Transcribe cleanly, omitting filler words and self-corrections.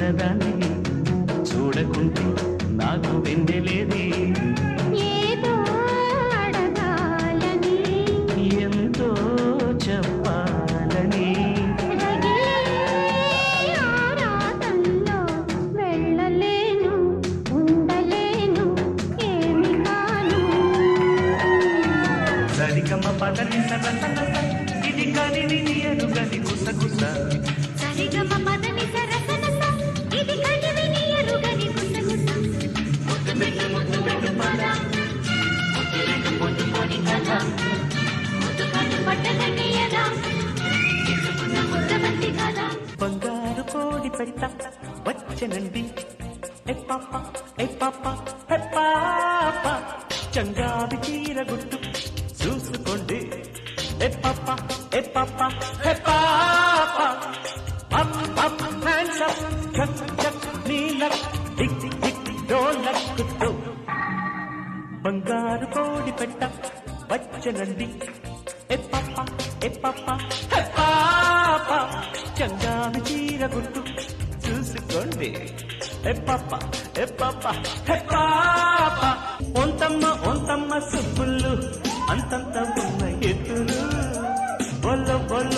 చిన్నదాన్ని చూడకుంటే నాకు వెన్నెలేది ఏదో అడగాలని ఎంతో చెప్పాలని రగిలే ఆరాటంలో వెళ్ళలేను ఉండలేను ఏమి కాను సరిగమ పదని సరసన ఇది కలిని ఎరుగని గుసగుస సరిగమ మదని సరసనస ఇది కనివిని ఎరుగని గుసగుస ముద్దు పెట్టు పద ముద్దు పెట్టు పొద్దుకొని కథ ముద్దు కన్ను పట్టదనియదా తీసుకున్న ముద్దబంతి కదా బంగారు కోడి పెట్ట వచ్చనండి ఏ పాప ఏ పాప ఏ పాప చంగావి చీర గుట్టు చూసుకోండి ఏ పాప ఏ పాప ఏ పాప అప్ అప్ హ్యాండ్స్ అప్ చక్ చక్ నీలక్ టిక్ టిక్ డోలక్ తో బంగారు కోడి పెట్ట వచ్చనండి ఏ పాప ఏ పాప ఏ పాప చంగావి చీర గుట్టు చూసుకోండి ఏ పాప ఏ పాప ఏ పాప ఒంతమ్మ సుబ్బుళ్ళు అంతంత ఉన్న ఎత్తులు బొల్ల బొల్ల